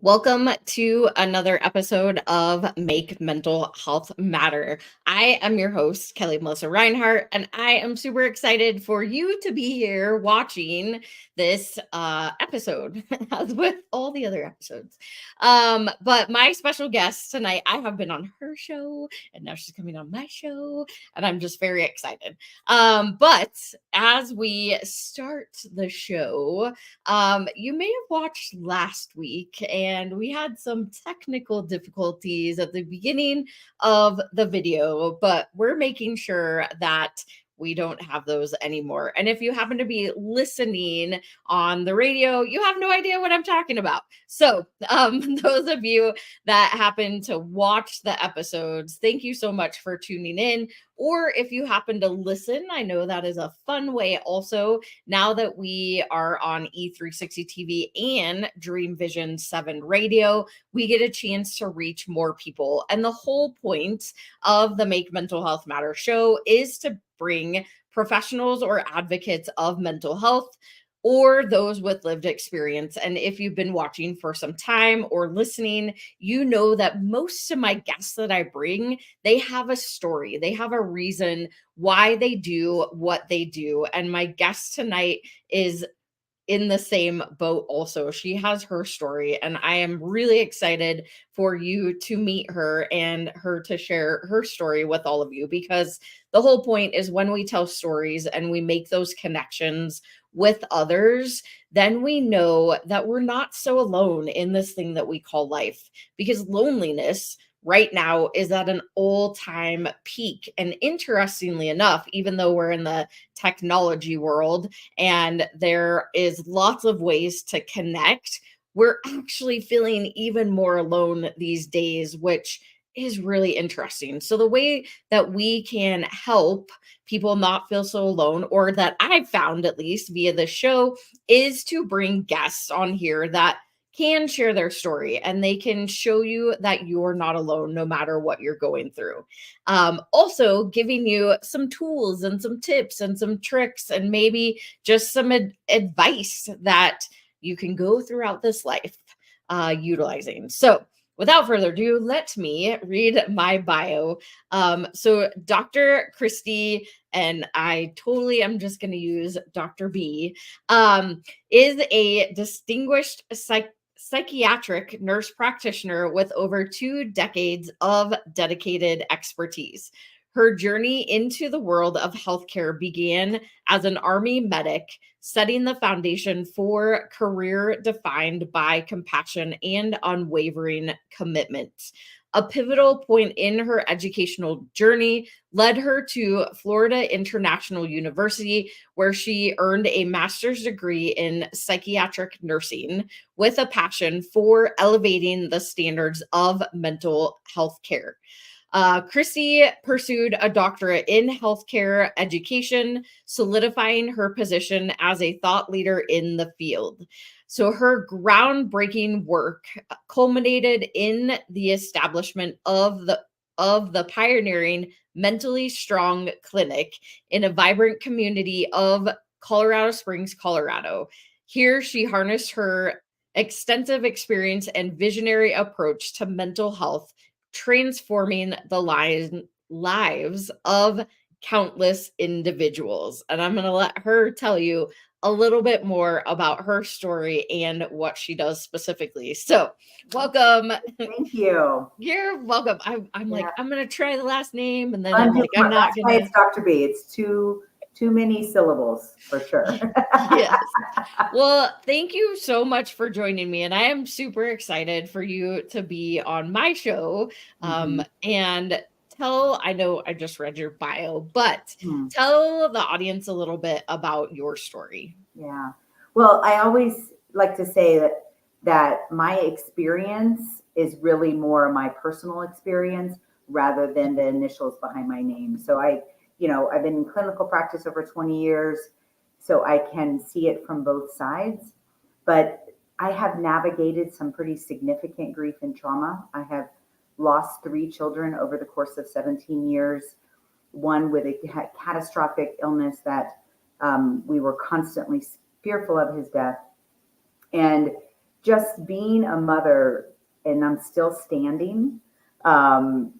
Welcome to another episode of Make Mental Health Matter. I am your host, Kelly Melissa Reinhart, and I am super excited for you to be here watching this episode, as with all the other episodes. But my special guest tonight, I have been on her show, and now she's coming on my show, and I'm just very excited. But as we start the show, you may have watched last week, and we had some technical difficulties at the beginning of the video, but we're making sure that we don't have those anymore. And if you happen to be listening on the radio, you have no idea what I'm talking about. So, those of you that happen to watch the episodes, thank you so much for tuning in. Or if you happen to listen, I know that is a fun way also. Now that we are on E360 TV and Dream Vision 7 radio, we get a chance to reach more people. And the whole point of the Make Mental Health Matter show is to bring professionals or advocates of mental health or those with lived experience. And if you've been watching for some time or listening, you know that most of my guests that I bring, they have a story. They have a reason why they do what they do. And my guest tonight is in the same boat also. She has her story, and I am really excited for you to meet her and her to share her story with all of you, because the whole point is when we tell stories and we make those connections with others, then we know that we're not so alone in this thing that we call life, because loneliness right now is at an all-time peak. And interestingly enough, even though we're in the technology world and there is lots of ways to connect, we're actually feeling even more alone these days, which is really interesting. So the way that we can help people not feel so alone, or that I've found at least via the show, is to bring guests on here that can share their story and they can show you that you're not alone no matter what you're going through. Also, giving you some tools and some tips and some tricks and maybe just some advice that you can go throughout this life utilizing. So, without further ado, let me read my bio. So, Dr. Cristi, and I totally am just going to use Dr. B, is a distinguished psychiatric nurse practitioner with over 2 decades of dedicated expertise. Her journey into the world of healthcare began as an Army medic, setting the foundation for career defined by compassion and unwavering commitment. A pivotal point in her educational journey led her to Florida International University, where she earned a master's degree in psychiatric nursing with a passion for elevating the standards of mental health care. Cristi pursued a doctorate in healthcare education, solidifying her position as a thought leader in the field. So her groundbreaking work culminated in the establishment of the pioneering Mentally Strong Clinic in a vibrant community of Colorado Springs, Colorado. Here she harnessed her extensive experience and visionary approach to mental health, transforming the lives of countless individuals. And I'm going to let her tell you a little bit more about her story and what she does specifically. So, welcome. Thank you. You're welcome. I'm like, I'm going to try the last name, and then I'm like, I'm not that's going why to. it's Dr. B. It's too many syllables for sure. Yes. Well, thank you so much for joining me. And I am super excited for you to be on my show. And I know I just read your bio, but tell the audience a little bit about your story. Yeah. Well, I always like to say that my experience is really more my personal experience rather than the initials behind my name. So I've been in clinical practice over 20 years, so I can see it from both sides. But I have navigated some pretty significant grief and trauma. I have lost 3 children over the course of 17 years, one with a catastrophic illness that we were constantly fearful of his death. And just being a mother, and I'm still standing, and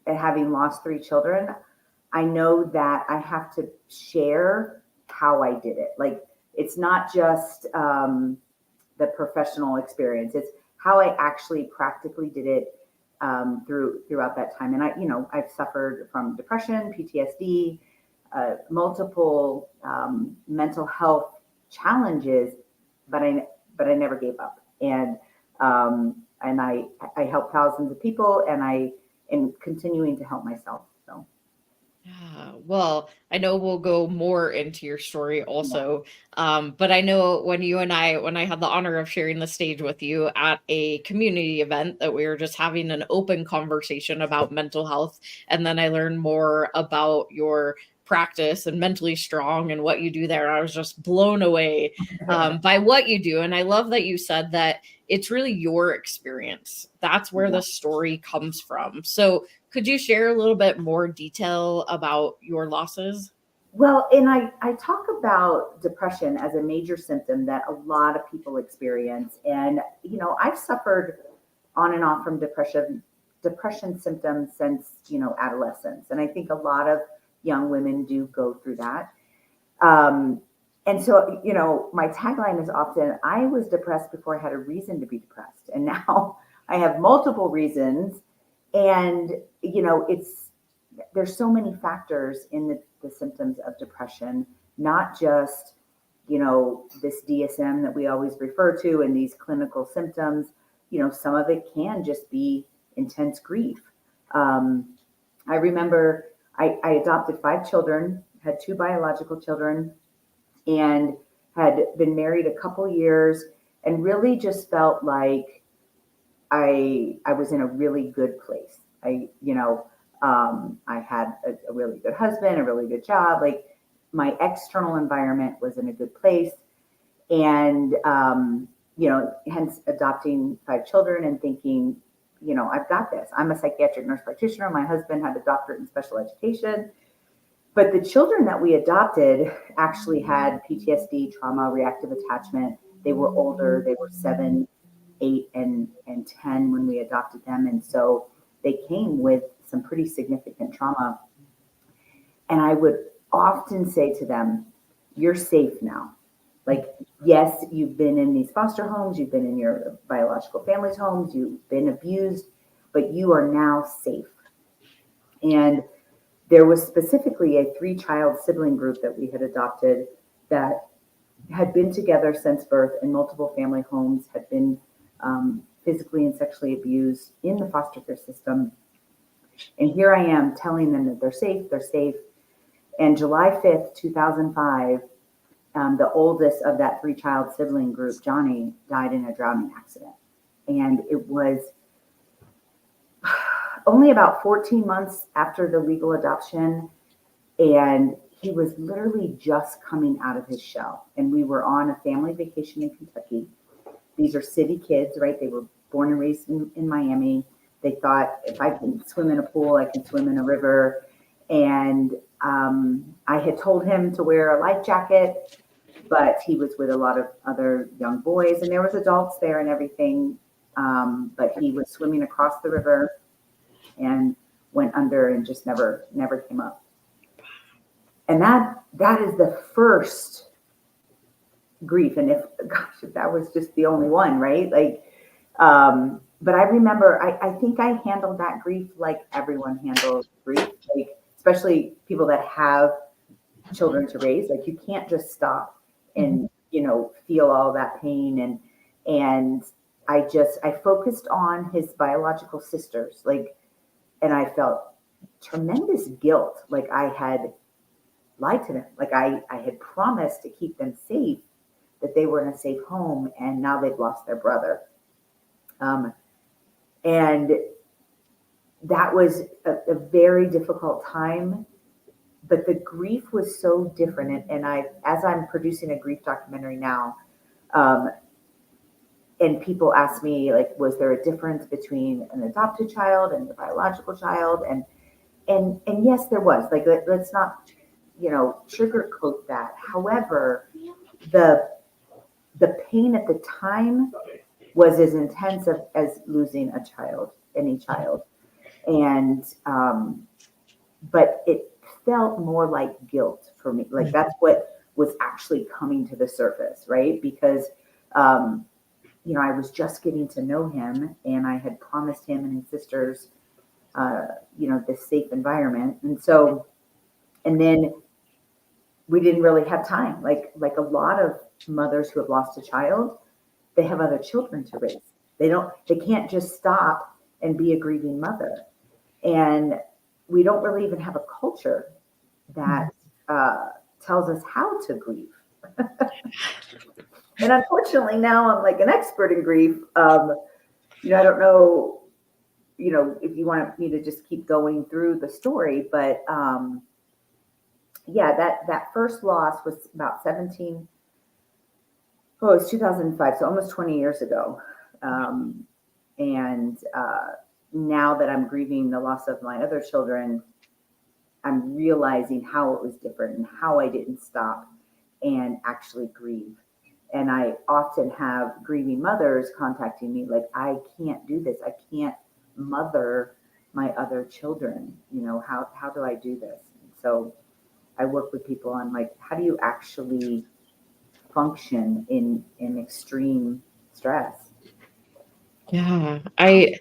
having lost 3 children, I know that I have to share how I did it. Like, it's not just the professional experience; it's how I actually practically did it throughout that time. And I've suffered from depression, PTSD, multiple mental health challenges, but I never gave up. And I help thousands of people, and I am continuing to help myself. So. Yeah, well, I know we'll go more into your story Yeah. also. But I know when I had the honor of sharing the stage with you at a community event, that we were just having an open conversation about mental health. And then I learned more about your practice and Mentally Strong and what you do there. I was just blown away by what you do. And I love that you said that it's really your experience. That's where Yeah. the story comes from. So could you share a little bit more detail about your losses? Well, and I talk about depression as a major symptom that a lot of people experience. And, I've suffered on and off from depression symptoms since, adolescence. And I think a lot of young women do go through that. And so, my tagline is often, I was depressed before I had a reason to be depressed. And now I have multiple reasons. And, there's so many factors in the symptoms of depression, not just, this DSM that we always refer to and these clinical symptoms. Some of it can just be intense grief. I remember I adopted 5 children, had 2 biological children, and had been married a couple years, and really just felt like I was in a really good place. I had a really good husband, a really good job. Like, my external environment was in a good place. And, hence adopting 5 children and thinking, I've got this. I'm a psychiatric nurse practitioner. My husband had a doctorate in special education. But the children that we adopted actually had PTSD, trauma, reactive attachment. They were older. They were 7, 8, and 10 when we adopted them. And so they came with some pretty significant trauma. And I would often say to them, you're safe now. Like, yes, you've been in these foster homes, you've been in your biological family's homes, you've been abused, but you are now safe. And there was specifically a 3-child sibling group that we had adopted that had been together since birth in multiple family homes, had been physically and sexually abused in the foster care system. And here I am telling them that they're safe. And July 5th, 2005, the oldest of that 3-child sibling group, Johnny, died in a drowning accident. And it was only about 14 months after the legal adoption. And he was literally just coming out of his shell. And we were on a family vacation in Kentucky. These are city kids, right? They were born and raised in Miami. They thought, if I can swim in a pool, I can swim in a river. And I had told him to wear a life jacket, but he was with a lot of other young boys, and there was adults there and everything. But he was swimming across the river and went under and just never came up. And that is the first grief. And if that was just the only one, right? Like, but I remember, I think I handled that grief like everyone handles grief, like, especially people that have children to raise. Like, you can't just stop and, feel all that pain. And I focused on his biological sisters, like, and I felt tremendous guilt. Like, I had lied to them. Like, I had promised to keep them safe, that they were in a safe home, and now they've lost their brother. And that was a very difficult time, but the grief was so different. And as I'm producing a grief documentary now, and people ask me, like, was there a difference between an adopted child and the biological child? And yes, there was. Like, let's not, sugarcoat that. However, the pain at the time was as intense as losing a child, any child. And, but it felt more like guilt for me. Like that's what was actually coming to the surface, right? Because, you know, I was just getting to know him, and I had promised him and his sisters, you know, this safe environment. And so, and then we didn't really have time. Like a lot of mothers who have lost a child, they have other children to raise. They can't just stop and be a grieving mother. And we don't really even have a culture that tells us how to grieve. And unfortunately, now I'm like an expert in grief. You know, I don't know, you know, if you want me to just keep going through the story, but yeah, that first loss was about 17. Oh, it's 2005, so almost 20 years ago. And now that I'm grieving the loss of my other children, I'm realizing how it was different and how I didn't stop and actually grieve. And I often have grieving mothers contacting me like, I can't do this. I can't mother my other children. You know, how do I do this? And so I work with people on like, how do you actually function in extreme stress? Yeah, I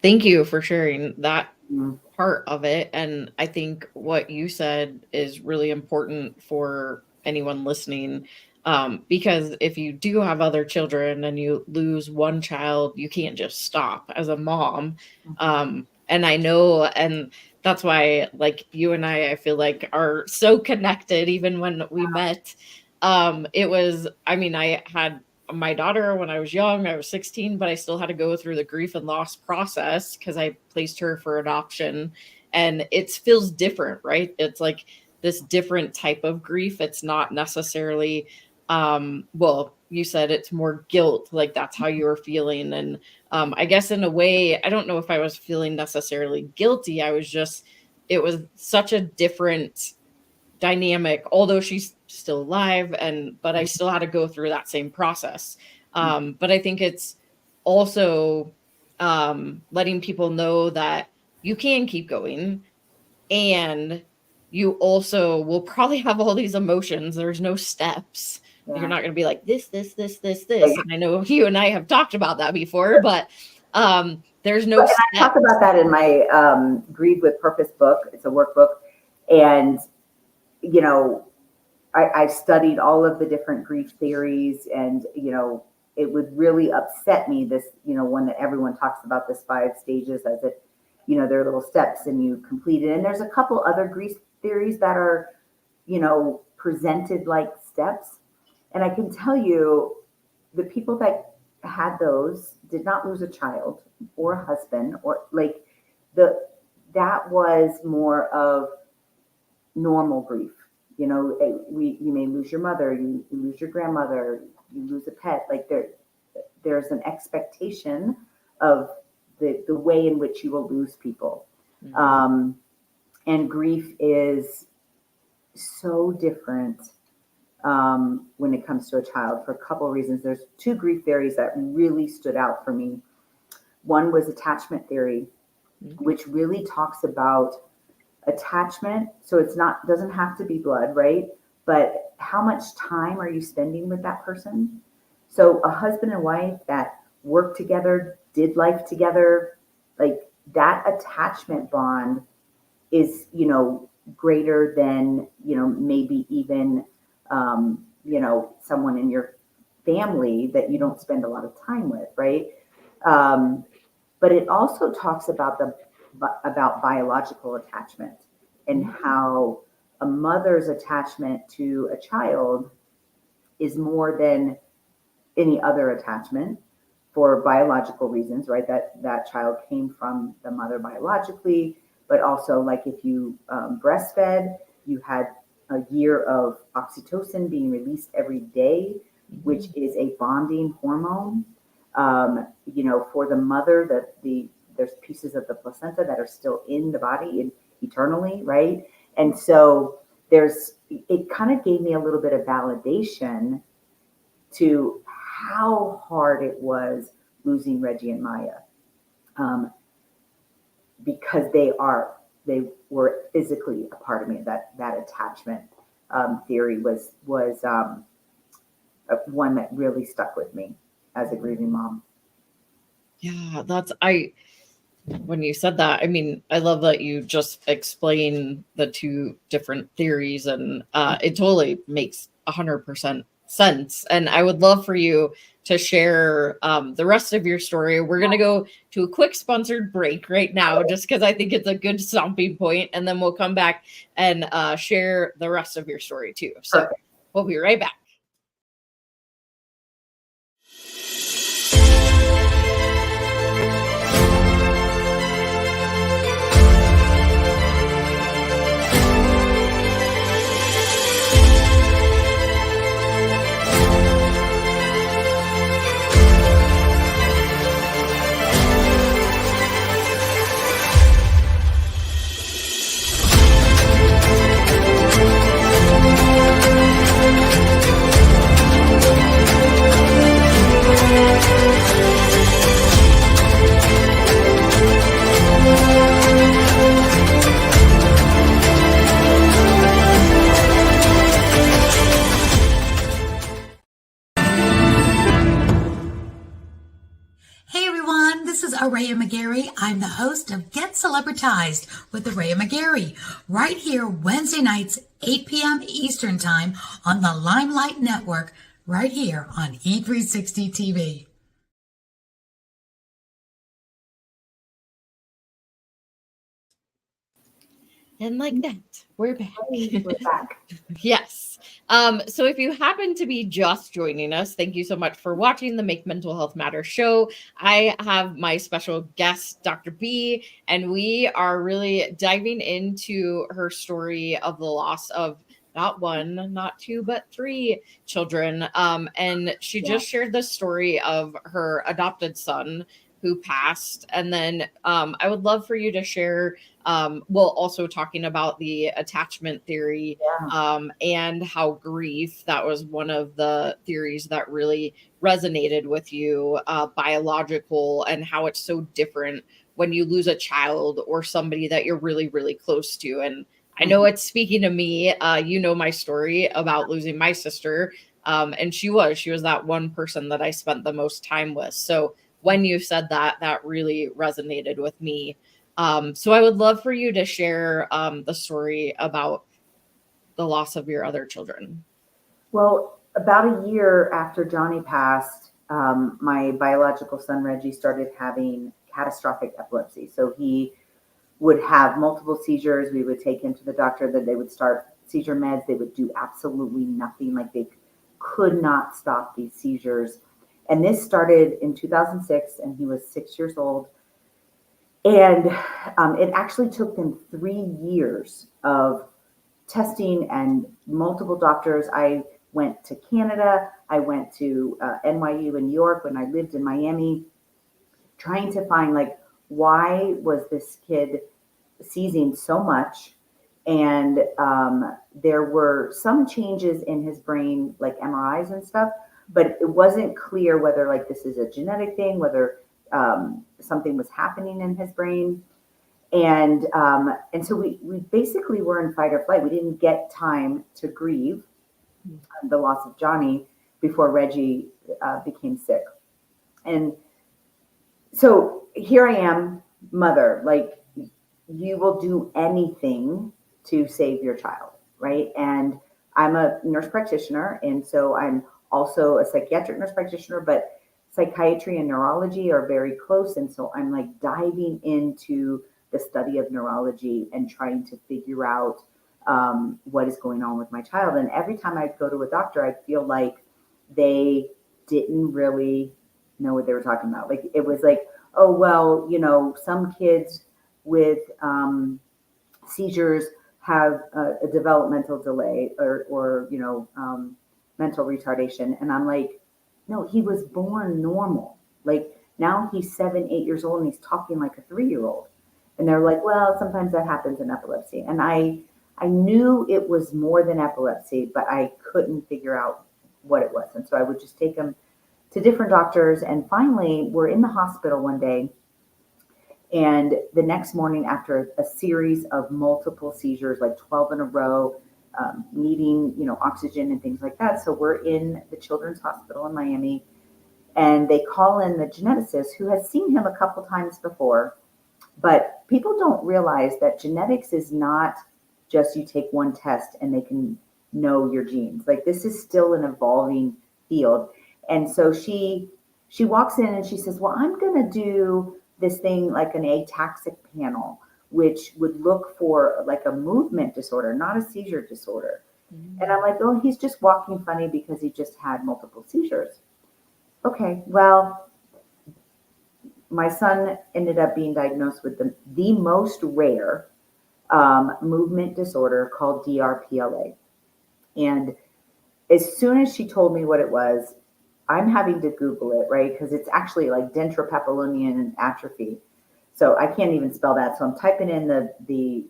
thank you for sharing that Mm. part of it. And I think what you said is really important for anyone listening. Because if you do have other children and you lose one child, you can't just stop as a mom. And I know, and that's why like you and I feel like are so connected, even when we met. It was, I mean, I had my daughter when I was young. I was 16, but I still had to go through the grief and loss process because I placed her for adoption. And it feels different, right? It's like this different type of grief. It's not necessarily, well, you said it's more guilt, like that's how you were feeling. And I guess in a way, I don't know if I was feeling necessarily guilty. I was just, it was such a different dynamic, although she's still alive, but I still had to go through that same process. But I think it's also letting people know that you can keep going, and you also will probably have all these emotions. There's no steps. Yeah. You're not going to be like this. And I know you and I have talked about that before, but there's no steps. I talk about that in my Grieve with Purpose book. It's a workbook. And you know, I studied all of the different grief theories, and, you know, it would really upset me, this, you know, one that everyone talks about, this 5 stages, as if, you know, there are little steps and you complete it. And there's a couple other grief theories that are, you know, presented like steps. And I can tell you, the people that had those did not lose a child or a husband, or like that was more of normal grief. You know, you may lose your mother, you lose your grandmother, you lose a pet. Like there's an expectation of the way in which you will lose people. And grief is so different when it comes to a child, for a couple of reasons. There's 2 grief theories that really stood out for me. One was attachment theory, which really talks about attachment. So it's not, doesn't have to be blood, right? But how much time are you spending with that person? So a husband and wife that worked together, did life together, like that attachment bond is, you know, greater than, you know, maybe even, you know, someone in your family that you don't spend a lot of time with, right? But it also talks about biological attachment, and how a mother's attachment to a child is more than any other attachment for biological reasons, right? That child came from the mother biologically, but also like if you breastfed, you had a year of oxytocin being released every day, which is a bonding hormone. You know, for the mother, there's pieces of the placenta that are still in the body eternally, right? And so it kind of gave me a little bit of validation to how hard it was losing Reggie and Maya, because they were physically a part of me. That attachment theory was one that really stuck with me as a grieving mom. Yeah, when you said that, I mean, I love that you just explain the two different theories, and it totally makes 100% sense. And I would love for you to share the rest of your story. We're going to go to a quick sponsored break right now, just because I think it's a good stopping point, and then we'll come back and share the rest of your story too. So Perfect. We'll be right back. Araya McGarry. I'm the host of Get Celebritized with Araya McGarry, right here Wednesday nights, 8 p.m. Eastern Time on the Limelight Network, right here on E360 TV. And like that, we're back. We're back. Yes. So if you happen to be just joining us, thank you so much for watching the Make Mental Health Matter show. I have my special guest, Dr. B, and we are really diving into her story of the loss of not one, not two, but three children. And she just shared the story of her adopted son who passed. And then I would love for you to share, also talking about the attachment theory, and how grief, that was one of the theories that really resonated with you, biological, and how it's so different when you lose a child or somebody that you're really, really close to. And I know it's speaking to me. You know my story about losing my sister. And she was that one person that I spent the most time with. So when you said that, that really resonated with me. So I would love for you to share the story about the loss of your other children. Well, about a year after Johnny passed, my biological son, Reggie, started having catastrophic epilepsy. So he would have multiple seizures. We would take him to the doctor, that they would start seizure meds. They would do absolutely nothing. Like, they could not stop these seizures. And this started in 2006, and he was 6 years old. And it actually took them 3 years of testing and multiple doctors. I went to Canada. I went to NYU in New York when I lived in Miami, trying to find, like, why was this kid seizing so much? And there were some changes in his brain, like MRIs and stuff, but it wasn't clear whether, like, this is a genetic thing, whether something was happening in his brain. And so we basically were in fight or flight. We didn't get time to grieve the loss of Johnny before Reggie became sick. And so here I am, mother, like, you will do anything to save your child, right? And I'm a nurse practitioner, and so I'm also a psychiatric nurse practitioner, but psychiatry and neurology are very close. And so I'm, like, diving into the study of neurology and trying to figure out what is going on with my child. And every time I go to a doctor, I feel like they didn't really know what they were talking about. Like, it was like, oh, well, you know, some kids with seizures have a developmental delay or you know, mental retardation. And I'm like, no, he was born normal. Like, now he's 7, 8 years old and he's talking like a 3-year-old. And they're like, well, sometimes that happens in epilepsy. And I knew it was more than epilepsy, but I couldn't figure out what it was. And so I would just take him to different doctors. And finally, we're in the hospital one day. And the next morning, after a series of multiple seizures, like 12 in a row, needing, oxygen and things like that. So we're in the Children's Hospital in Miami, and they call in the geneticist who has seen him a couple times before. But people don't realize that genetics is not just you take one test and they can know your genes. Like, this is still an evolving field. And so she walks in and she says, well, I'm going to do this thing like an ataxic panel, which would look for like a movement disorder, not a seizure disorder. Mm-hmm. And I'm like, oh, he's just walking funny because he just had multiple seizures. Okay, well, my son ended up being diagnosed with the most rare movement disorder called DRPLA. And as soon as she told me what it was, I'm having to Google it, right? Because it's actually like dentropapillonian atrophy. So I can't even spell that. So I'm typing in the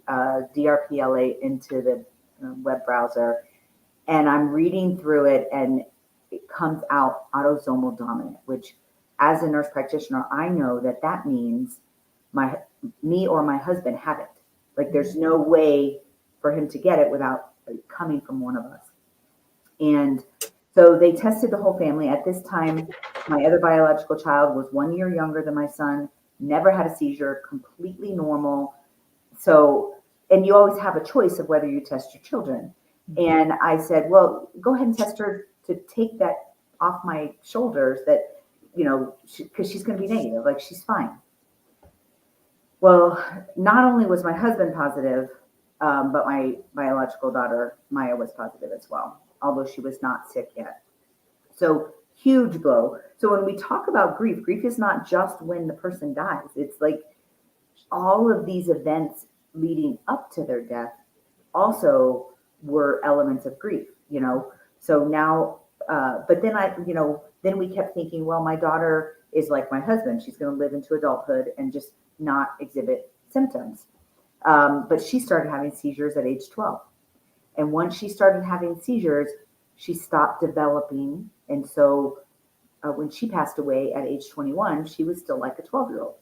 DRPLA into the web browser, and I'm reading through it, and it comes out autosomal dominant, which, as a nurse practitioner, I know that means me or my husband have it. Like, there's no way for him to get it without coming from one of us. And so they tested the whole family. At this time, my other biological child was 1 year younger than my son, never had a seizure, completely normal. So, and you always have a choice of whether you test your children. And I said, well, go ahead and test her to take that off my shoulders, that, because she's going to be negative, like, she's fine. Well, not only was my husband positive, but my biological daughter, Maya, was positive as well, although she was not sick yet. So, huge blow. So when we talk about grief is not just when the person dies. It's like all of these events leading up to their death also were elements of grief, So now, but then then we kept thinking, well, my daughter is like my husband. She's going to live into adulthood and just not exhibit symptoms. But she started having seizures at age 12. And once she started having seizures, she stopped developing. And so when she passed away at age 21, she was still like a 12-year-old.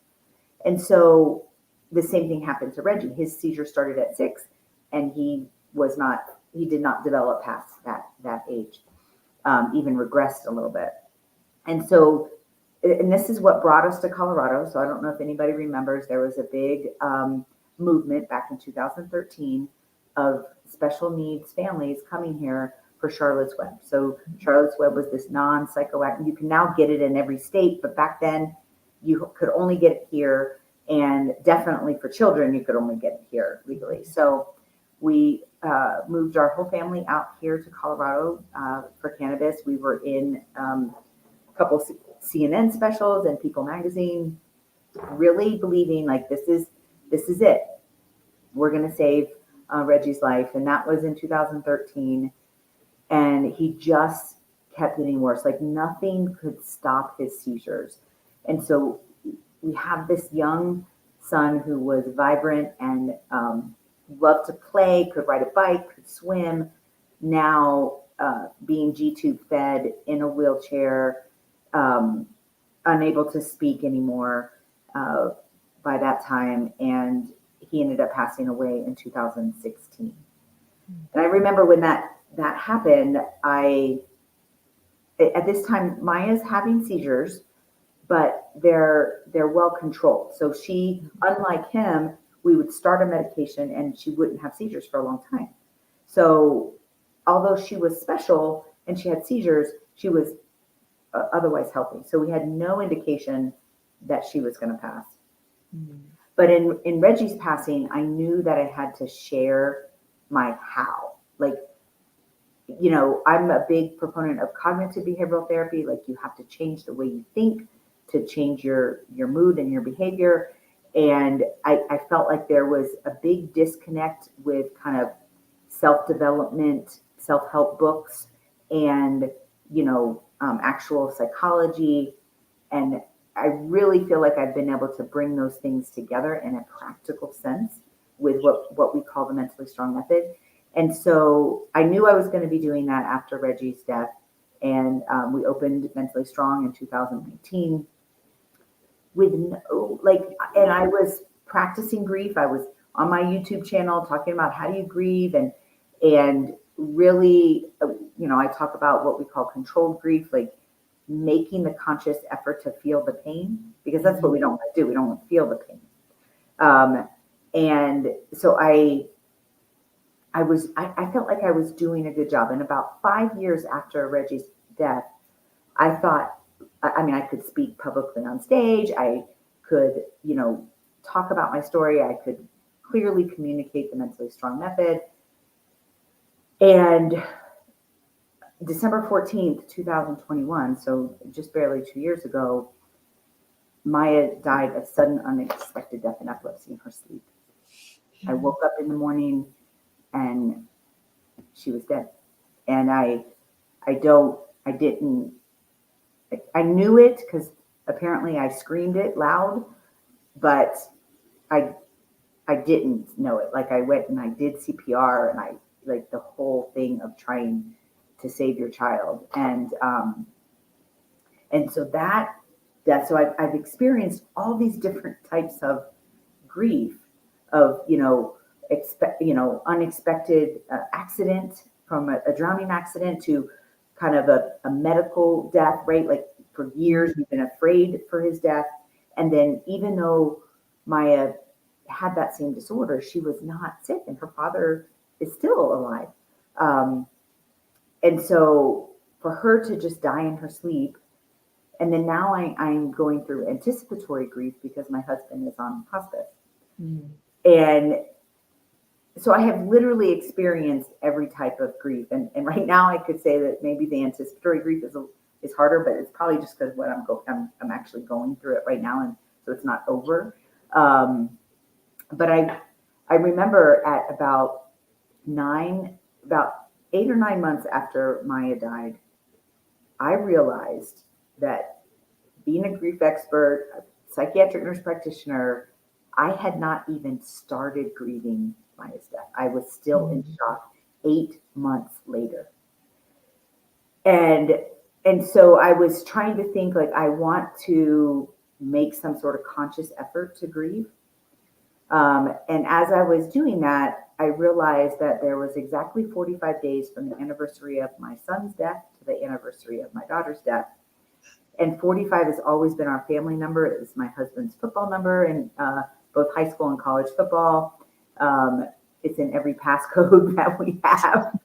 And so the same thing happened to Reggie. His seizure started at 6, and he did not develop past that age, even regressed a little bit. And so, and this is what brought us to Colorado. So I don't know if anybody remembers, there was a big movement back in 2013 of special needs families coming here for Charlotte's Web. So Charlotte's Web was this non-psychoactive. You can now get it in every state, but back then you could only get it here, and definitely for children, you could only get it here legally. So we moved our whole family out here to Colorado for cannabis. We were in a couple CNN specials and People Magazine, really believing like this is it. We're going to save Reggie's life. And that was in 2013. And he just kept getting worse. Like, nothing could stop his seizures. And so we have this young son who was vibrant and loved to play, could ride a bike, could swim, now being G-tube fed in a wheelchair, unable to speak anymore by that time. And he ended up passing away in 2016. And I remember when that happened, at this time, Maya's having seizures, but they're well controlled. So she, unlike him, we would start a medication and she wouldn't have seizures for a long time. So although she was special and she had seizures, she was otherwise healthy. So we had no indication that she was going to pass. Mm-hmm. But in Reggie's passing, I knew that I had to share my how. Like, I'm a big proponent of cognitive behavioral therapy. Like, you have to change the way you think to change your mood and your behavior. And I felt like there was a big disconnect with kind of self-development, self-help books, and, actual psychology. And I really feel like I've been able to bring those things together in a practical sense with what we call the mentally strong method. And so I knew I was going to be doing that after Reggie's death. And we opened Mentally Strong in 2019 with no, and I was practicing grief. I was on my YouTube channel talking about how do you grieve, and really, I talk about what we call controlled grief, like making the conscious effort to feel the pain, because that's what we don't want to do. We don't want to feel the pain. And so I felt like I was doing a good job. And about 5 years after Reggie's death, I thought, I could speak publicly on stage. I could, talk about my story. I could clearly communicate the Mentally Strong method. And December 14th, 2021, so just barely 2 years ago, Maya died of sudden unexpected death and epilepsy in her sleep. I woke up in the morning and she was dead. And I knew it because apparently I screamed it loud, but I didn't know it. Like I went and I did CPR and I like the whole thing of trying to save your child. And so so I've experienced all these different types of grief of, unexpected accident, from a drowning accident to kind of a medical death, right? Like for years, we've been afraid for his death. And then even though Maya had that same disorder, she was not sick and her father is still alive. And so for her to just die in her sleep, and then now I'm going through anticipatory grief because my husband is on hospice. And so I have literally experienced every type of grief. And right now I could say that maybe the anticipatory grief is harder, but it's probably just because what I'm actually going through it right now. And so it's not over. But I remember at about 8 or 9 months after Maya died, I realized that being a grief expert, a psychiatric nurse practitioner, I had not even started grieving Maya's death. I was still in shock 8 months later. And so I was trying to think, like, I want to make some sort of conscious effort to grieve. And as I was doing that, I realized that there was exactly 45 days from the anniversary of my son's death to the anniversary of my daughter's death. And 45 has always been our family number. It was my husband's football number in both high school and college football. It's in every passcode that we have.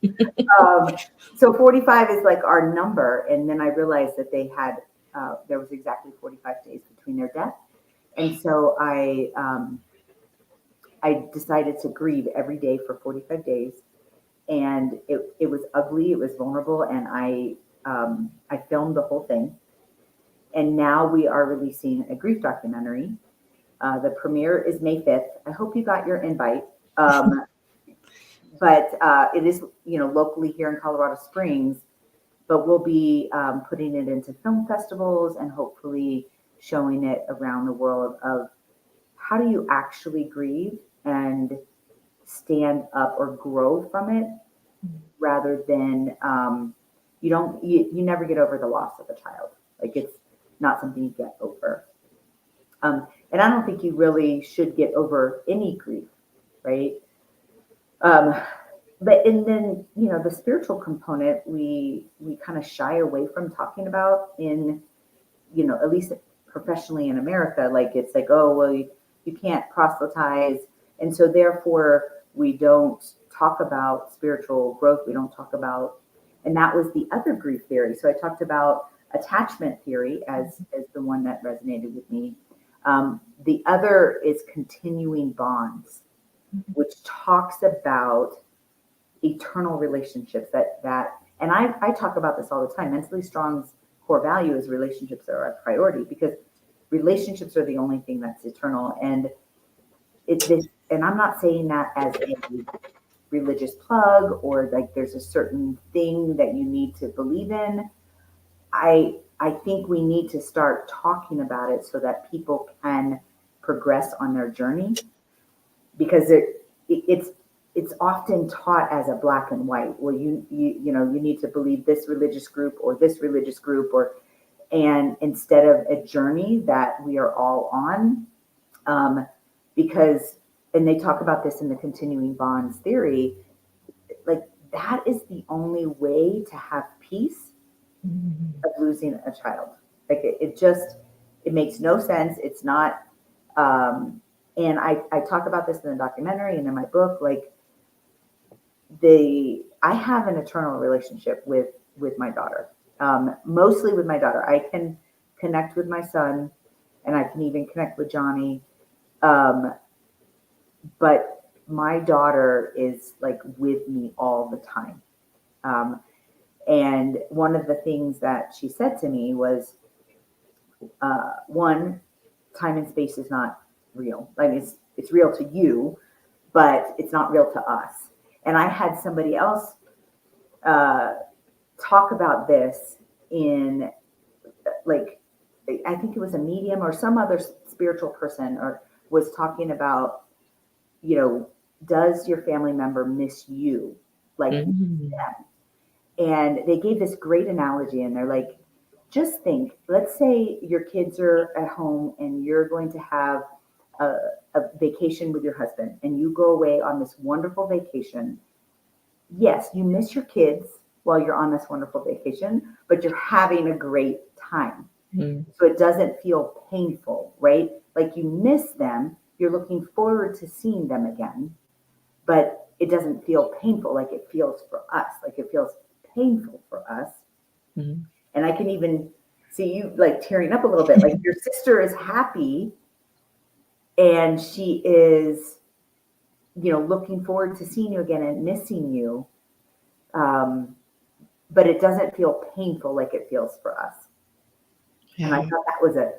So 45 is like our number. And then I realized that there was exactly 45 days between their death. And so I decided to grieve every day for 45 days. And it was ugly, it was vulnerable, and I filmed the whole thing. And now we are releasing a grief documentary. The premiere is May 5th. I hope you got your invite. But it is, locally here in Colorado Springs, but we'll be putting it into film festivals and hopefully showing it around the world of how do you actually grieve and stand up or grow from it, rather than you never get over the loss of a child. Like, it's not something you get over. And I don't think you really should get over any grief, right? And then, the spiritual component, we kind of shy away from talking about in, at least professionally in America. Like, it's like, oh, well, you can't proselytize. And so therefore we don't talk about spiritual growth. We don't talk about, and that was the other grief theory. So I talked about attachment theory as the one that resonated with me. The other is continuing bonds, which talks about eternal relationships and I talk about this all the time. Mentally Strong's core value is relationships are a priority, because relationships are the only thing that's eternal. And and I'm not saying that as a religious plug or like there's a certain thing that you need to believe in. I think we need to start talking about it so that people can progress on their journey, because it's often taught as a black and white. Well, you need to believe this religious group or this religious group, and instead of a journey that we are all on, because, and they talk about this in the continuing bonds theory, like that is the only way to have peace of losing a child. Like it makes no sense. It's not, and I talk about this in the documentary and in my book, like I have an eternal relationship with my daughter, mostly with my daughter. I can connect with my son, and I can even connect with Johnny. But my daughter is like with me all the time. And one of the things that she said to me was, one, time and space is not real. Like it's real to you, but it's not real to us. And I had somebody else talk about this in, like, I think it was a medium or some other spiritual person, or was talking about, does your family member miss you like them? And they gave this great analogy, and they're like, just think, let's say your kids are at home and you're going to have a vacation with your husband, and you go away on this wonderful vacation. Yes, you miss your kids while you're on this wonderful vacation, but you're having a great time. So it doesn't feel painful, right? Like you miss them, you're looking forward to seeing them again, but it doesn't feel painful like it feels for us. Like it feels painful for us. And I can even see you like tearing up a little bit. Like your sister is happy and she is, looking forward to seeing you again and missing you. But it doesn't feel painful like it feels for us. Yeah. And I thought that was a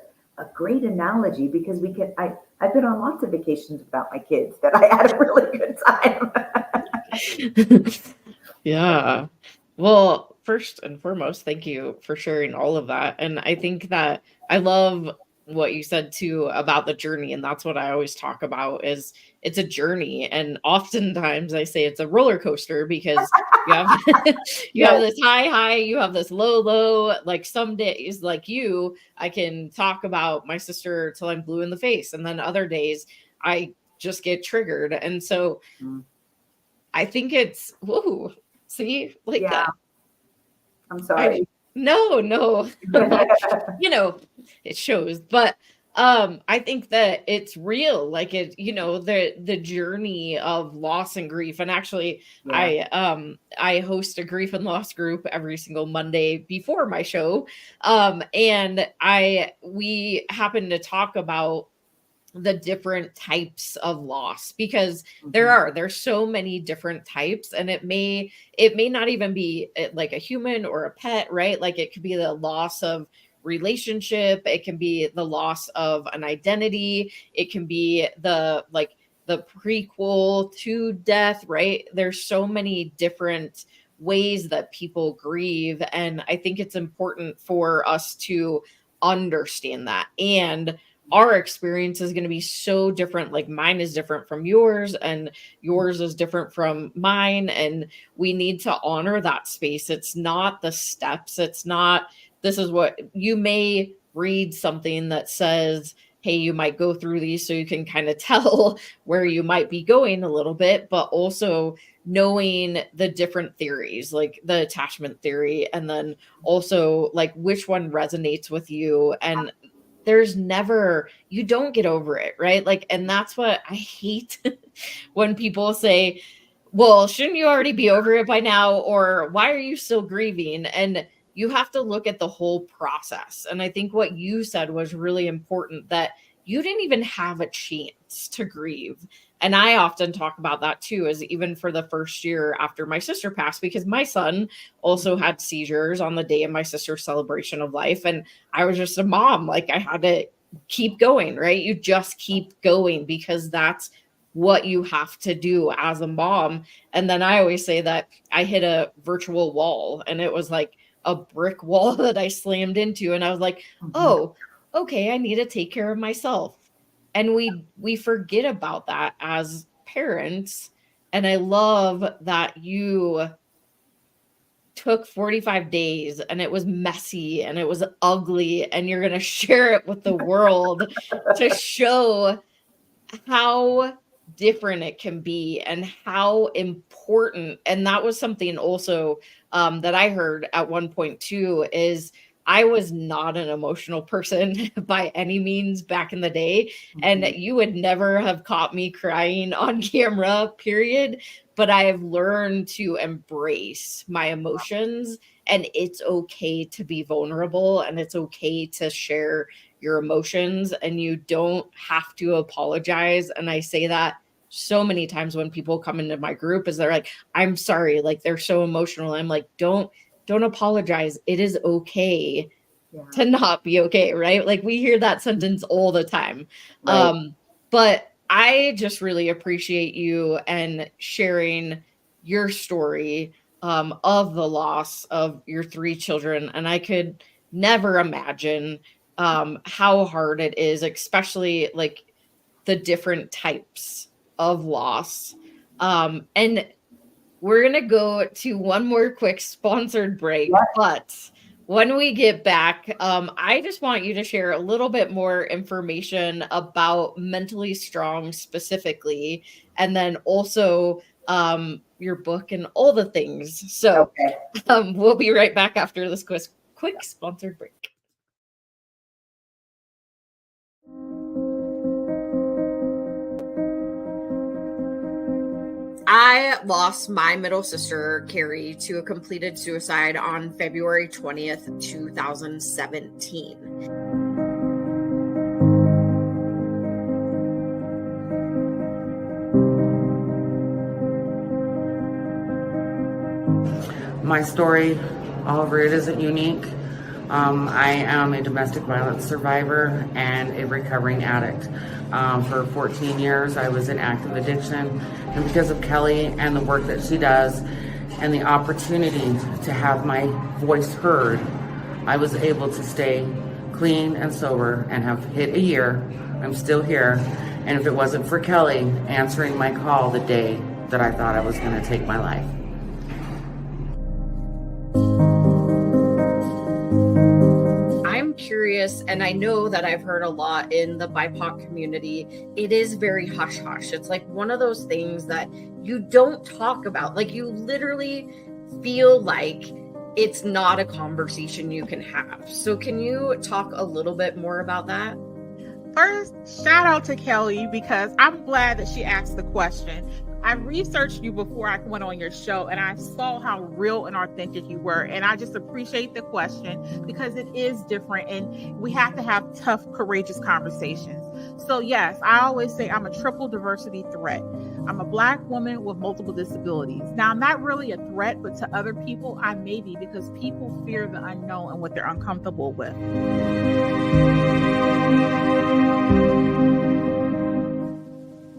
great analogy, because I've been on lots of vacations without my kids that I had a really good time. Yeah. Well, first and foremost, thank you for sharing all of that. And I think that I love what you said too about the journey. And that's what I always talk about, is it's a journey. And oftentimes I say it's a roller coaster, because you have you have this high, you have this low. Like some days, like I can talk about my sister till I'm blue in the face. And then other days I just get triggered. And so I think it's, whoa, see, like that. I'm sorry. No, it shows, but I think that it's real, like it, the journey of loss and grief. And actually I host a grief and loss group every single Monday before my show. And we happen to talk about the different types of loss, because there's so many different types, and it may not even be like a human or a pet, right? Like it could be the loss of relationship, it can be the loss of an identity, it can be the prequel to death, right? There's so many different ways that people grieve, and I think it's important for us to understand that. And our experience is going to be so different. Like mine is different from yours, and yours is different from mine. And we need to honor that space. It's not the steps. It's not, this is what you may read something that says, hey, you might go through these, so you can kind of tell where you might be going a little bit, but also knowing the different theories, like the attachment theory, and then also like which one resonates with you. And there's never, you don't get over it, right? Like, and that's what I hate when people say, well, shouldn't you already be over it by now? Or why are you still grieving? And you have to look at the whole process. And I think what you said was really important, that you didn't even have a chance to grieve. And I often talk about that too, is even for the first year after my sister passed, because my son also had seizures on the day of my sister's celebration of life. And I was just a mom. Like I had to keep going, right? You just keep going, because that's what you have to do as a mom. And then I always say that I hit a virtual wall, and it was like a brick wall that I slammed into. And I was like, oh, okay, I need to take care of myself. And we forget about that as parents, And I love that you took 45 days and it was messy and it was ugly, and you're going to share it with the world to show how different it can be and how important. And that was something also that I heard at one point too, is I was not an emotional person by any means back in the day. And you would never have caught me crying on camera, period. But I have learned to embrace my emotions, and it's okay to be vulnerable, and it's okay to share your emotions, and you don't have to apologize. And I say that so many times when people come into my group, is they're like, I'm sorry, like they're so emotional. I'm like, don't apologize. It is okay to not be okay, right? Like we hear that sentence all the time. Right. But I just really appreciate you and sharing your story of the loss of your 3 children. And I could never imagine how hard it is, especially like the different types of loss. And we're going to go to one more quick sponsored break, but when we get back, I just want you to share a little bit more information about Mentally Strong specifically, and then also your book and all the things. So we'll be right back after this quick sponsored break. I lost my middle sister, Carrie, to a completed suicide on February 20th, 2017. My story, however, it isn't unique. I am a domestic violence survivor and a recovering addict. For 14 years, I was in active addiction, and because of Kelli and the work that she does and the opportunity to have my voice heard, I was able to stay clean and sober and have hit a year. I'm still here, and if it wasn't for Kelli answering my call the day that I thought I was going to take my life. Curious, and I know that I've heard a lot in the BIPOC community, it is very hush hush. It's like one of those things that you don't talk about. Like you literally feel like it's not a conversation you can have. So can you talk a little bit more about that? First, shout out to Kelli, because I'm glad that she asked the question. I researched you before I went on your show, and I saw how real and authentic you were. And I just appreciate the question, because it is different, and we have to have tough, courageous conversations. So yes, I always say I'm a triple diversity threat. I'm a Black woman with multiple disabilities. Now, I'm not really a threat, but to other people, I may be, because people fear the unknown and what they're uncomfortable with.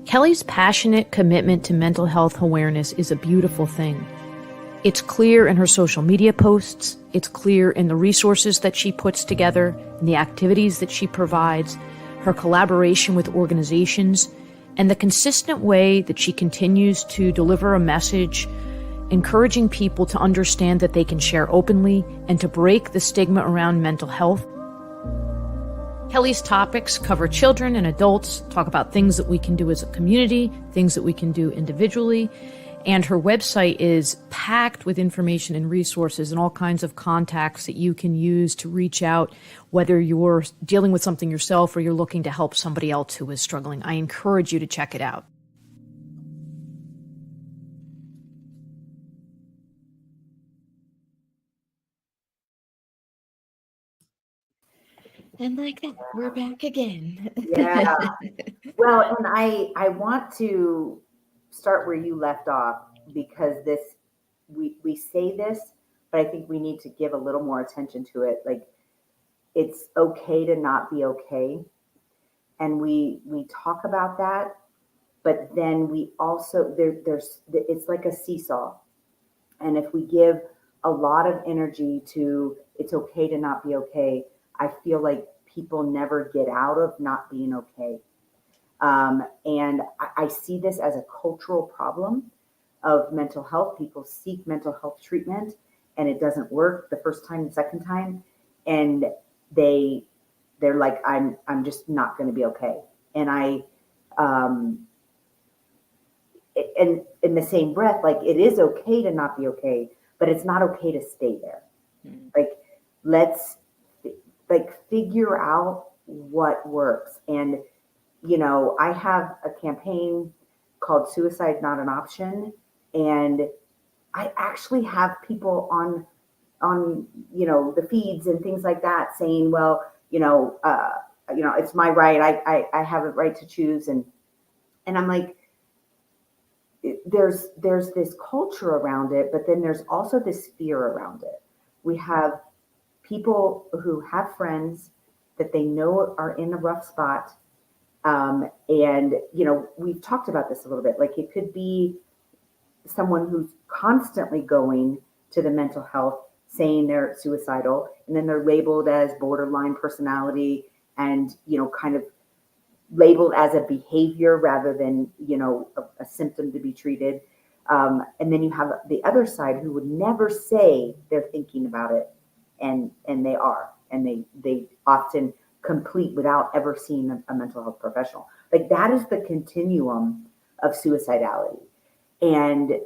Kelli's passionate commitment to mental health awareness is a beautiful thing. It's clear in her social media posts, it's clear in the resources that she puts together, in the activities that she provides, her collaboration with organizations, and the consistent way that she continues to deliver a message encouraging people to understand that they can share openly and to break the stigma around mental health. Kelli's topics cover children and adults, talk about things that we can do as a community, things that we can do individually, and her website is packed with information and resources and all kinds of contacts that you can use to reach out, whether you're dealing with something yourself or you're looking to help somebody else who is struggling. I encourage you to check it out. And like that, we're back again. Yeah. Well, and I want to start where you left off, because we say this, but I think we need to give a little more attention to it. Like, it's okay to not be okay. And we talk about that, but then we also, it's like a seesaw. And if we give a lot of energy to it's okay to not be okay, I feel like people never get out of not being okay. And I see this as a cultural problem, of mental health. People seek mental health treatment and it doesn't work the first time, the second time. And they're like, I'm just not going to be okay. And and in the same breath, like, it is okay to not be okay, but it's not okay to stay there. Like, let's figure out what works. And, I have a campaign called Suicide Not an Option. And I actually have people on, the feeds and things like that saying, well, it's my right. I have a right to choose. And I'm like, there's this culture around it, but then there's also this fear around it. We have people who have friends that they know are in a rough spot. And, we've talked about this a little bit. Like, it could be someone who's constantly going to the mental health saying they're suicidal, and then they're labeled as borderline personality and, kind of labeled as a behavior rather than, a symptom to be treated. And then you have the other side who would never say they're thinking about it. And they are, and they often complete without ever seeing a mental health professional. Like, that is the continuum of suicidality. And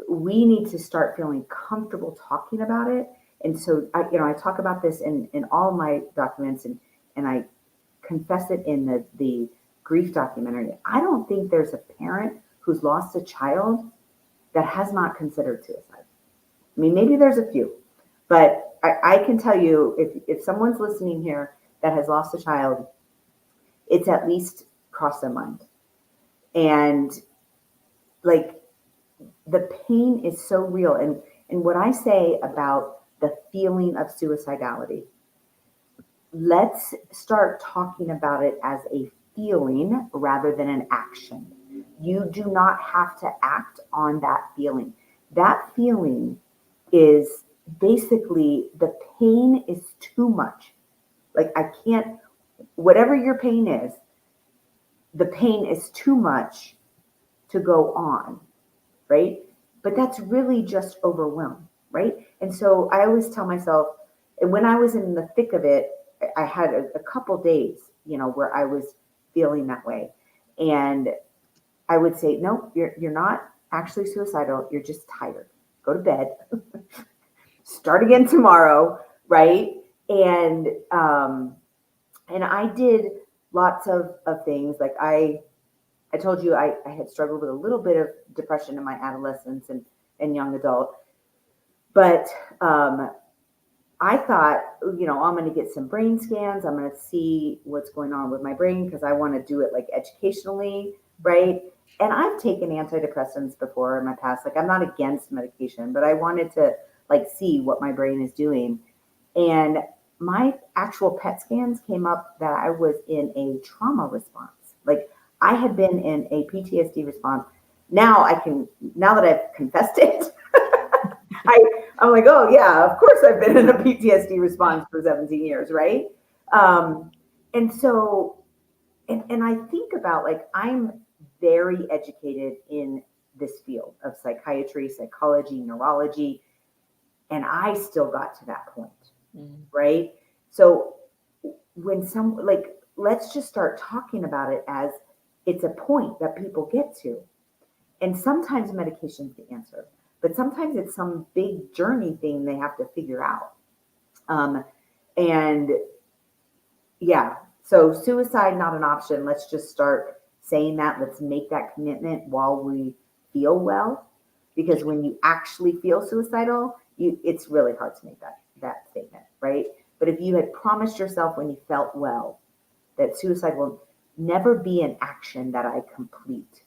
we need to start feeling comfortable talking about it. And so, I talk about this in all my documents, and I confess it in the grief documentary. I don't think there's a parent who's lost a child that has not considered suicide. I mean, maybe there's a few, but I can tell you, if someone's listening here that has lost a child, it's at least crossed their mind. And like, the pain is so real. And what I say about the feeling of suicidality, let's start talking about it as a feeling rather than an action. You do not have to act on that feeling. That feeling is basically, the pain is too much. Like, I can't, whatever your pain is, the pain is too much to go on, right? But that's really just overwhelm, right? And so I always tell myself, and when I was in the thick of it, I had a couple days, where I was feeling that way. And I would say, no, you're not actually suicidal. You're just tired. Go to bed. Start again tomorrow, right? And I did lots of things. Like, I told you I had struggled with a little bit of depression in my adolescence and young adult. But I thought, I'm going to get some brain scans. I'm going to see what's going on with my brain, because I want to do it like educationally, right? And I've taken antidepressants before in my past. Like, I'm not against medication, but I wanted to see what my brain is doing. And my actual PET scans came up that I was in a trauma response. Like, I had been in a PTSD response. Now that I've confessed it, I'm like, oh yeah, of course I've been in a PTSD response for 17 years, right? And so, and I think about, like, I'm very educated in this field of psychiatry, psychology, neurology, and I still got to that point, right? So when let's just start talking about it as it's a point that people get to. And sometimes medication's the answer, but sometimes it's some big journey thing they have to figure out. And yeah, so suicide, not an option. Let's just start saying that. Let's make that commitment while we feel well, because when you actually feel suicidal, it's really hard to make that statement, right? But if you had promised yourself when you felt well that suicide will never be an action that I complete,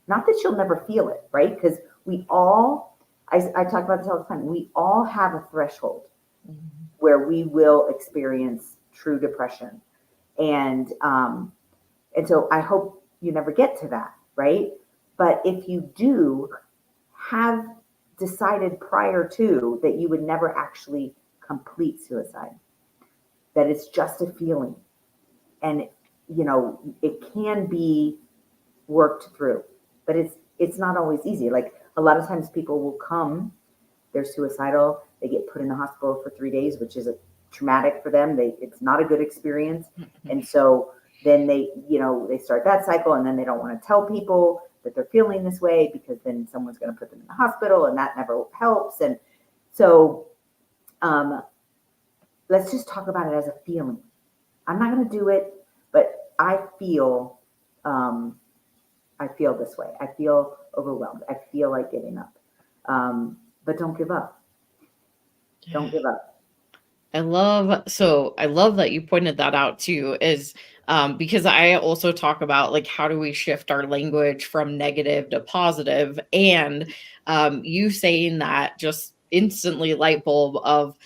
not that you'll never feel it, right? Because we all, I talk about this all the time, we all have a threshold where we will experience true depression. And so I hope you never get to that, right? But if you do, have decided prior to that you would never actually complete suicide, that it's just a feeling. And, it can be worked through, but it's not always easy. Like a lot of times people will come, they're suicidal, they get put in the hospital for 3 days, which is a traumatic for them. It's not a good experience. And so then they start that cycle, and then they don't want to tell people that they're feeling this way, because then someone's going to put them in the hospital, and that never helps. And so let's just talk about it as a feeling. I'm not going to do it, but I feel this way. I feel overwhelmed. I feel like giving up. But don't give up. Don't give up. I love that you pointed that out too, is because I also talk about like, how do we shift our language from negative to positive? And you saying that just instantly light bulb of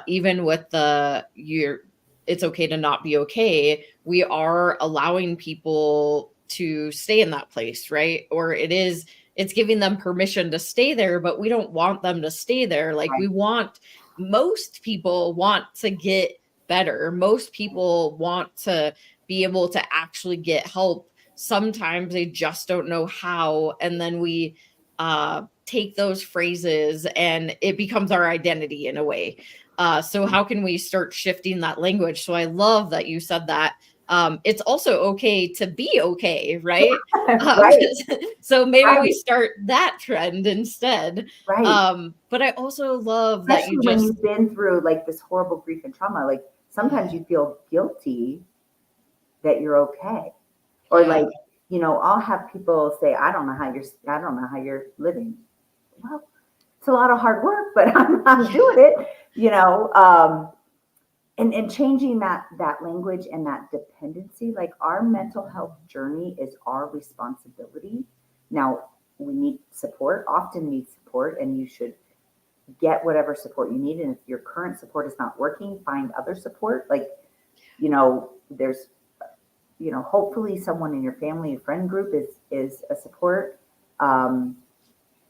even with it's okay to not be okay. We are allowing people to stay in that place, right? Or it's giving them permission to stay there, but we don't want them to stay there. Like most people want to get better. Most people want to be able to actually get help. Sometimes they just don't know how. And then we take those phrases and it becomes our identity in a way. So how can we start shifting that language? So I love that you said that. It's also okay to be okay, right? Right. So maybe we start that trend instead. Right. But I also love Especially that when you've been through like this horrible grief and trauma, like sometimes you feel guilty that you're okay. Or like, I'll have people say, I don't know how you're living. Well, it's a lot of hard work, but I'm doing it, and changing that language and that dependency. Like, our mental health journey is our responsibility. Now, we need support, often need support, and you should get whatever support you need. And if your current support is not working, find other support. Like, there's, hopefully someone in your family, friend group is a support.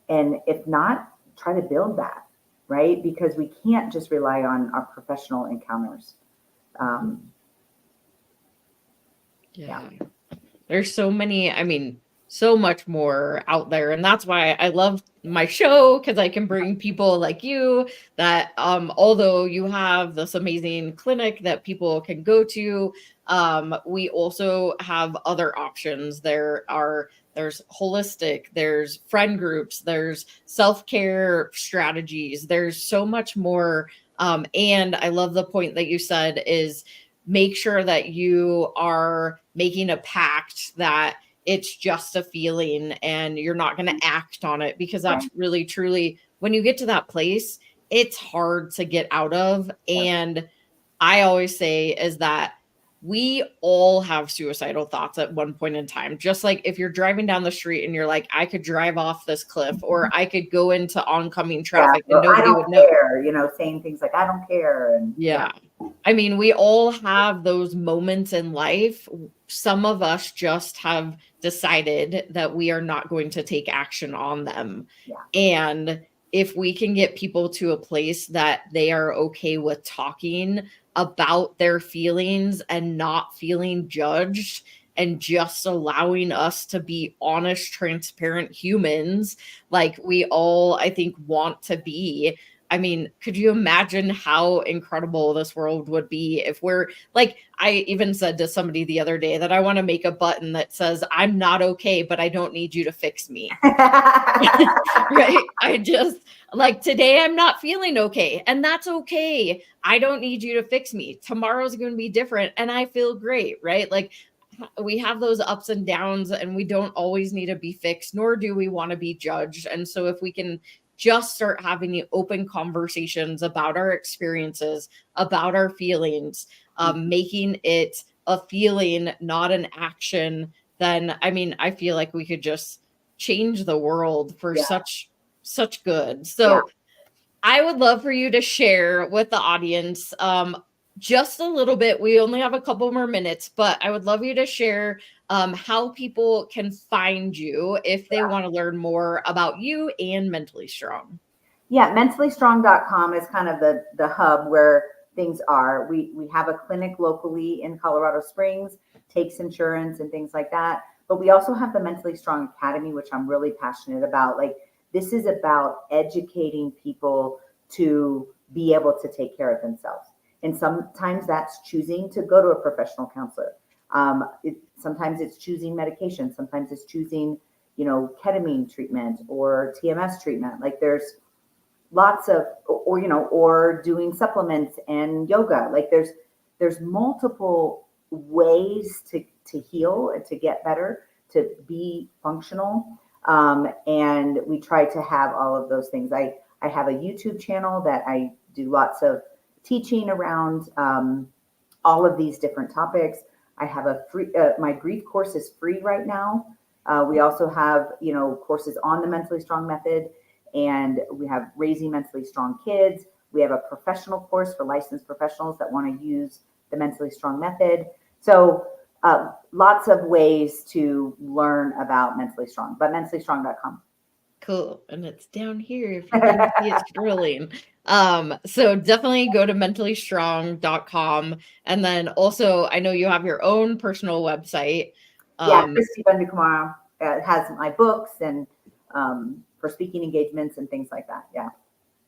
And if not, try to build that, right? Because we can't just rely on our professional encounters. Yeah. There's so many, so much more out there. And that's why I love my show, because I can bring people like you that, although you have this amazing clinic that people can go to, we also have other options. There's holistic, there's friend groups, there's self-care strategies. There's so much more. And I love the point that you said is make sure that you are making a pact that it's just a feeling and you're not going to act on it, because that's really truly, when you get to that place, it's hard to get out of. And I always say is that we all have suicidal thoughts at one point in time. Just like if you're driving down the street and you're like, I could drive off this cliff, or I could go into oncoming traffic and nobody would know. Saying things like, I don't care. And we all have those moments in life. Some of us just have decided that we are not going to take action on them. And if we can get people to a place that they are okay with talking about their feelings and not feeling judged, and just allowing us to be honest, transparent humans like we all, I think, want to be. Could you imagine how incredible this world would be if we're like, I even said to somebody the other day that I want to make a button that says, I'm not okay, but I don't need you to fix me. Right? I just like, today I'm not feeling okay, and that's okay. I don't need you to fix me. Tomorrow's going to be different and I feel great, right? Like, we have those ups and downs, and we don't always need to be fixed, nor do we want to be judged. And so if we can just start having the open conversations about our experiences, about our feelings, making it a feeling, not an action, then, I feel like we could just change the world for such good. So I would love for you to share with the audience, just a little bit. We only have a couple more minutes, but I would love you to share how people can find you if they want to learn more about you and Mentally Strong. Mentallystrong.com is kind of the hub where things are. We have a clinic locally in Colorado Springs, takes insurance and things like that. But we also have the Mentally Strong Academy, which I'm really passionate about. Like, This is about educating people to be able to take care of themselves. And sometimes that's choosing to go to a professional counselor. Sometimes it's choosing medication. Sometimes it's choosing, ketamine treatment or TMS treatment. Like there's lots of, or doing supplements and yoga. Like there's multiple ways to heal and to get better, to be functional. And we try to have all of those things. I have a YouTube channel that I do lots of teaching around all of these different topics. I have a free, my grief course is free right now. We also have, courses on the Mentally Strong method, and we have Raising Mentally Strong Kids. We have a professional course for licensed professionals that want to use the Mentally Strong method. So lots of ways to learn about Mentally Strong, but mentallystrong.com. Cool. And it's down here if you can see it scrolling. So definitely go to mentallystrong.com. And then also, I know you have your own personal website. Cristi Bundukamara has my books and for speaking engagements and things like that. Yeah.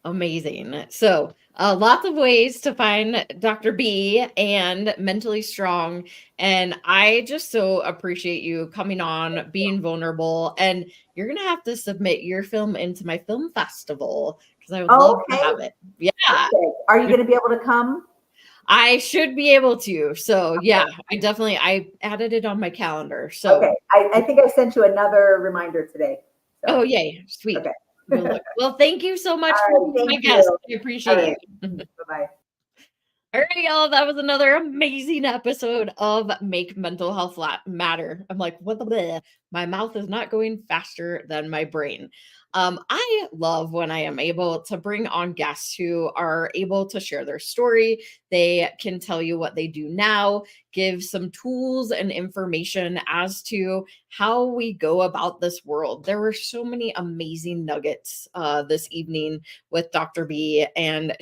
Amazing. So lots of ways to find Dr. B and Mentally Strong. And I just so appreciate you coming on, being vulnerable. And you're going to have to submit your film into my film festival because I would love to have it. Yeah. Okay. Are you going to be able to come? I should be able to. So yeah, I added it on my calendar. So okay. I think I sent you another reminder today. So. Oh, yay. Sweet. Okay. Well, thank you so much for being my guest. I appreciate it. Bye-bye. All right, y'all. That was another amazing episode of Make Mental Health Matter. I'm like, what the bleh? My mouth is not going faster than my brain. I love when I am able to bring on guests who are able to share their story. They can tell you what they do now, give some tools and information as to how we go about this world. There were so many amazing nuggets this evening with Dr. B, and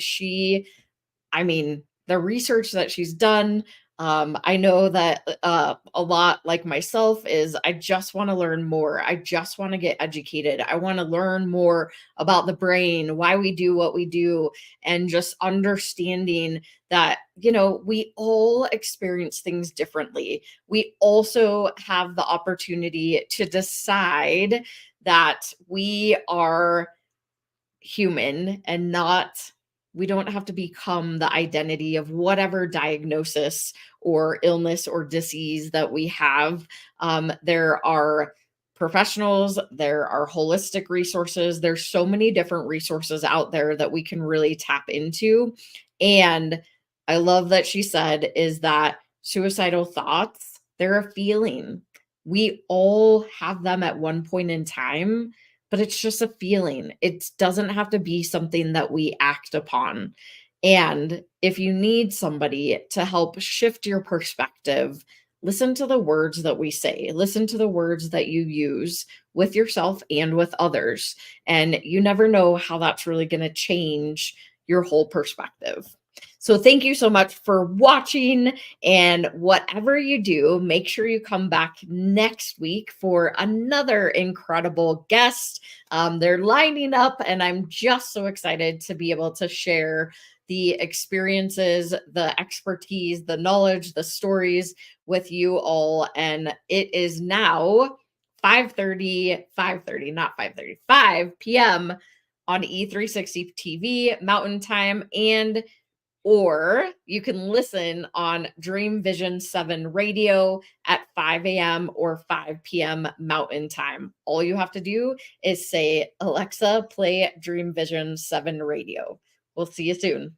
the research that she's done, I know that a lot like myself is I just want to learn more. I just want to get educated. I want to learn more about the brain, why we do what we do, and just understanding that, we all experience things differently. We also have the opportunity to decide that we are human and we don't have to become the identity of whatever diagnosis or illness or disease that we have. There are professionals, there are holistic resources. There's so many different resources out there that we can really tap into. And I love that she said is that suicidal thoughts, they're a feeling. We all have them at one point in time, but it's just a feeling. It doesn't have to be something that we act upon. And if you need somebody to help shift your perspective, listen to the words that we say, listen to the words that you use with yourself and with others. And you never know how that's really going to change your whole perspective. So thank you so much for watching, and whatever you do, make sure you come back next week for another incredible guest. They're lining up, and I'm just so excited to be able to share the experiences, the expertise, the knowledge, the stories with you all. And it is now 5 p.m. on E360 TV Mountain Time, or you can listen on Dream Vision 7 radio at 5 a.m. or 5 p.m. Mountain Time. All you have to do is say, Alexa, play Dream Vision 7 radio. We'll see you soon.